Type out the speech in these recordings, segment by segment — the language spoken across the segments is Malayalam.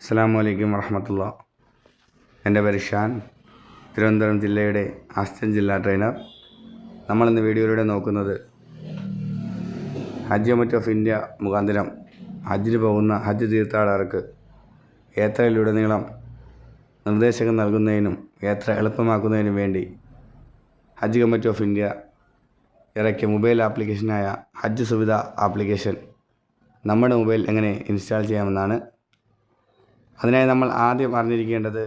അസ്സലാമു അലൈക്കും വറഹ്മത്തുള്ളാഹി. എൻ്റെ പേര് ഷാൻ, തിരുവനന്തപുരം ജില്ലയുടെ അസിസ്റ്റൻറ്റ് ജില്ലാ ട്രെയിനർ. നമ്മളിന്ന് വീഡിയോയിലൂടെ നോക്കുന്നത് ഹജ്ജ് കമ്മിറ്റി ഓഫ് ഇന്ത്യ മുഖാന്തരം ഹജ്ജിന് പോകുന്ന ഹജ്ജ് തീർത്ഥാടകർക്ക് യാത്രയിലുടനീളം നിർദ്ദേശങ്ങൾ നൽകുന്നതിനും യാത്ര എളുപ്പമാക്കുന്നതിനും വേണ്ടി ഹജ്ജ് കമ്മിറ്റി ഓഫ് ഇന്ത്യ ഇറക്കിയ മൊബൈൽ ആപ്ലിക്കേഷനായ ഹജ്ജ് സുവിധ ആപ്ലിക്കേഷൻ നമ്മുടെ മൊബൈൽ എങ്ങനെ ഇൻസ്റ്റാൾ ചെയ്യാമെന്നാണ്. അതിനായി നമ്മൾ ആദ്യം അറിഞ്ഞിരിക്കേണ്ടത്,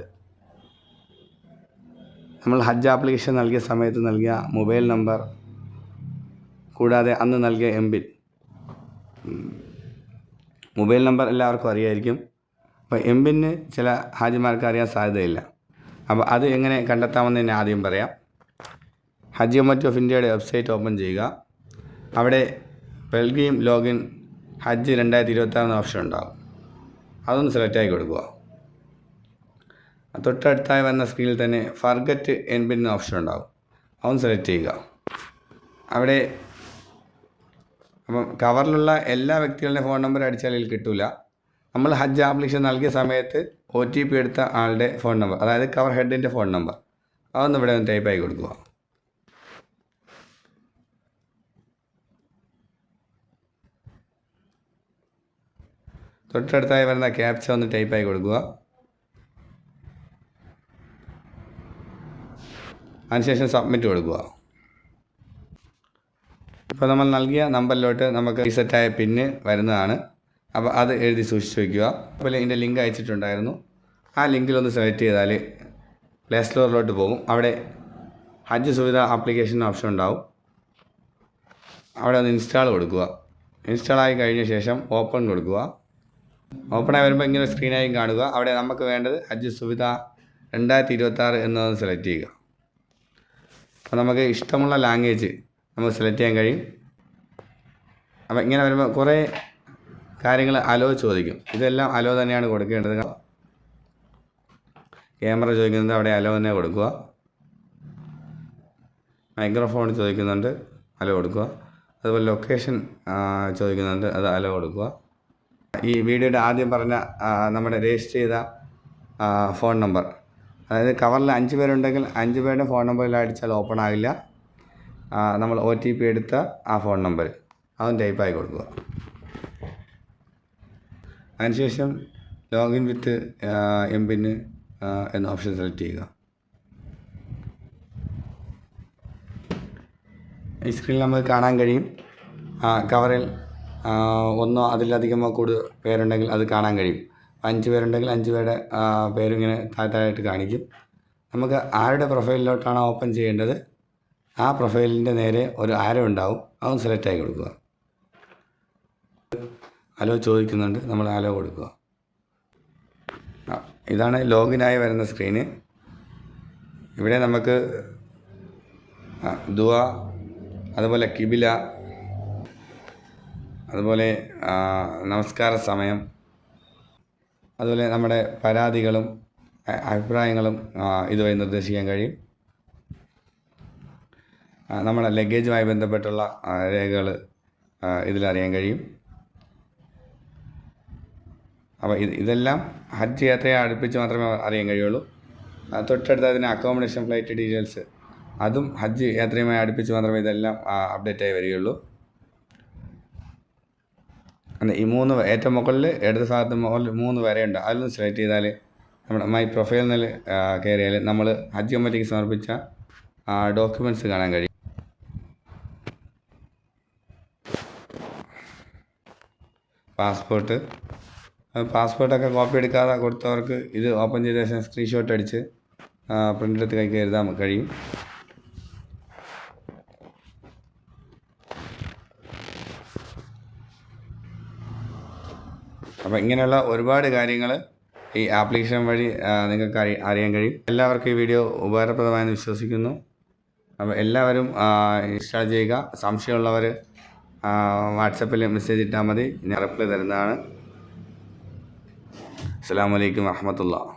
നമ്മൾ ഹജ്ജ് ആപ്ലിക്കേഷൻ നൽകിയ സമയത്ത് നൽകിയ മൊബൈൽ നമ്പർ കൂടാതെ അന്ന് നൽകിയ എംപിൻ. മൊബൈൽ നമ്പർ എല്ലാവർക്കും അറിയായിരിക്കും. അപ്പോൾ എംപിന് ചില ഹാജിമാർക്ക് അറിയാൻ സാധ്യതയില്ല. അപ്പോൾ അത് എങ്ങനെ കണ്ടെത്താമെന്ന് ഞാൻ ആദ്യം പറയാം. ഹജ്ജ് കമ്മിറ്റി ഓഫ് ഇന്ത്യയുടെ വെബ്സൈറ്റ് ഓപ്പൺ ചെയ്യുക. അവിടെ പെൽഗ്രീം ലോഗിൻ ഹജ്ജ് 2026 എന്ന ഓപ്ഷൻ ഉണ്ടാകും. അതൊന്ന് സെലക്ട് ആക്കി കൊടുക്കുക. തൊട്ടടുത്തായി വന്ന സ്ക്രീനിൽ തന്നെ ഫർഗറ്റ് എൻപിൻ എന്ന ഓപ്ഷൻ ഉണ്ടാകും. അതൊന്ന് സെലക്ട് ചെയ്യുക. അവിടെ അപ്പം കവറിലുള്ള എല്ലാ വ്യക്തികളുടെ ഫോൺ നമ്പർ അടിച്ചാൽ ഇതിൽ കിട്ടില്ല. നമ്മൾ ഹജ്ജ് ആപ്ലിക്കേഷൻ നൽകിയ സമയത്ത് OTP എടുത്ത ആളുടെ ഫോൺ നമ്പർ, അതായത് കവർ ഹെഡിൻ്റെ ഫോൺ നമ്പർ, അതൊന്ന് ഇവിടെ ഒന്ന് ടൈപ്പ് ആക്കി കൊടുക്കുക. തൊട്ടടുത്തായി വരുന്ന ക്യാപ്ച ഒന്ന് ടൈപ്പ് ആക്കി കൊടുക്കുക. അതിനുശേഷം സബ്മിറ്റ് കൊടുക്കുക. ഇപ്പോൾ നമ്മൾ നൽകിയ നമ്പറിലോട്ട് നമുക്ക് റീസെറ്റായ പിന്ന് വരുന്നതാണ്. അപ്പോൾ അത് എഴുതി സൂക്ഷിച്ച് വയ്ക്കുക. അതുപോലെ ഇതിൻ്റെ ലിങ്ക് അയച്ചിട്ടുണ്ടായിരുന്നു. ആ ലിങ്കിലൊന്ന് സെലക്ട് ചെയ്താൽ പ്ലേ സ്റ്റോറിലോട്ട് പോകും. അവിടെ ഹജ്ജ് സുവിധ ആപ്ലിക്കേഷൻ ഓപ്ഷൻ ഉണ്ടാവും. അവിടെ ഒന്ന് ഇൻസ്റ്റാൾ കൊടുക്കുക. ഇൻസ്റ്റാൾ ആയി കഴിഞ്ഞ ശേഷം ഓപ്പൺ കൊടുക്കുക. ഓപ്പണായി വരുമ്പോൾ ഇങ്ങനെ സ്ക്രീനായി കാണുക. അവിടെ നമുക്ക് വേണ്ടത് ഹജ്ജ് സുവിധ 2026 എന്നതൊന്ന് സെലക്ട് ചെയ്യുക. അപ്പോൾ നമുക്ക് ഇഷ്ടമുള്ള ലാംഗ്വേജ് നമുക്ക് സെലക്ട് ചെയ്യാൻ കഴിയും. അപ്പോൾ ഇങ്ങനെ വരുമ്പോൾ കുറേ കാര്യങ്ങൾ അലോ ചോദിക്കും. ഇതെല്ലാം അലോ തന്നെയാണ് കൊടുക്കേണ്ടത്. ക്യാമറ ചോദിക്കുന്നത് അവിടെ അലോ തന്നെ കൊടുക്കുക. മൈക്രോഫോൺ ചോദിക്കുന്നുണ്ട്, അലോ കൊടുക്കുക. അതുപോലെ ലൊക്കേഷൻ ചോദിക്കുന്നുണ്ട്, അത് അലോ കൊടുക്കുക. ഈ വീഡിയോയുടെ ആദ്യം പറഞ്ഞ നമ്മുടെ രജിസ്റ്റർ ചെയ്ത ഫോൺ നമ്പർ, അതായത് കവറിൽ 5 പേരുണ്ടെങ്കിൽ 5 പേരുടെ ഫോൺ നമ്പറിൽ അടിച്ചാൽ ഓപ്പൺ ആകില്ല. നമ്മൾ OTP എടുത്ത ആ ഫോൺ നമ്പർ അതും ടൈപ്പായി കൊടുക്കുക. അതിനുശേഷം ലോഗിൻ വിത്ത് എംപിന് എന്ന ഓപ്ഷൻ സെലക്ട് ചെയ്യുക. ഈ സ്ക്രീനിൽ നമുക്ക് കാണാൻ കഴിയും. കവറിൽ ഒന്നോ അതിലധികമോ കൂടുതൽ പേരുണ്ടെങ്കിൽ അത് കാണാൻ കഴിയും. 5 പേരുണ്ടെങ്കിൽ 5 പേരുടെ പേരിങ്ങനെ താഴത്തായിട്ട് കാണിക്കും. നമുക്ക് ആരുടെ പ്രൊഫൈലിലോട്ടാണ് ഓപ്പൺ ചെയ്യേണ്ടത്, ആ പ്രൊഫൈലിൻ്റെ നേരെ ഒരു ആരോ ഉണ്ടാവും. അതും സെലക്ട് ആക്കി കൊടുക്കുക. അലോ ചോദിക്കുന്നുണ്ട്, നമ്മൾ അലോ കൊടുക്കുക. ഇതാണ് ലോഗിനായി വരുന്ന സ്ക്രീന്. ഇവിടെ നമുക്ക് ദുആ, അതുപോലെ കിബില, അതുപോലെ നമസ്കാര സമയം, അതുപോലെ നമ്മുടെ പരാതികളും അഭിപ്രായങ്ങളും ഇതുവഴി നിർദ്ദേശിക്കാൻ കഴിയും. നമ്മുടെ ലഗേജുമായി ബന്ധപ്പെട്ടുള്ള രേഖകൾ ഇതിലറിയാൻ കഴിയും. അപ്പോൾ ഇതെല്ലാം ഹജ്ജ് യാത്രയെ അടുപ്പിച്ച് മാത്രമേ അറിയാൻ കഴിയുള്ളൂ. തൊട്ടടുത്ത് അതിന് അക്കോമഡേഷൻ, ഫ്ലൈറ്റ് ഡീറ്റെയിൽസ്, അതും ഹജ്ജ് യാത്രയുമായി അടുപ്പിച്ച് മാത്രമേ ഇതെല്ലാം അപ്ഡേറ്റായി വരികയുള്ളൂ. ഈ 3 ഏറ്റവും മുകളിൽ ഇടത് ഭാഗത്ത് മുകളിൽ 3 വരെയുണ്ട്. അതിലൊന്ന് സെലക്ട് ചെയ്താൽ നമ്മുടെ മൈ പ്രൊഫൈലിൽ കയറിയാൽ നമ്മൾ ഹജ്ജ് കമ്മിറ്റിക്ക് സമർപ്പിച്ച ഡോക്യുമെൻറ്റ്സ് കാണാൻ കഴിയും. പാസ്പോർട്ടൊക്കെ കോപ്പി എടുക്കാതെ കൊടുത്തവർക്ക് ഇത് ഓപ്പൺ ചെയ്ത ശേഷം സ്ക്രീൻഷോട്ട് അടിച്ച് പ്രിൻ്റ് എടുത്ത് കൈ എഴുതാൻ കഴിയും. അപ്പോൾ ഇങ്ങനെയുള്ള ഒരുപാട് കാര്യങ്ങൾ ഈ ആപ്ലിക്കേഷൻ വഴി നിങ്ങൾക്ക് അറിയാൻ കഴിയും. എല്ലാവർക്കും ഈ വീഡിയോ ഉപകാരപ്രദമായെന്ന് വിശ്വസിക്കുന്നു. അപ്പോൾ എല്ലാവരും ഇൻസ്റ്റാൾ ചെയ്യുക. സംശയമുള്ളവർ വാട്സപ്പിൽ മെസ്സേജ് ഇട്ടാൽ മതി, ഞാൻ റിപ്ലൈ തരുന്നതാണ്. അസ്സലാമു അലൈക്കും വറഹ്മത്തുള്ളാഹി.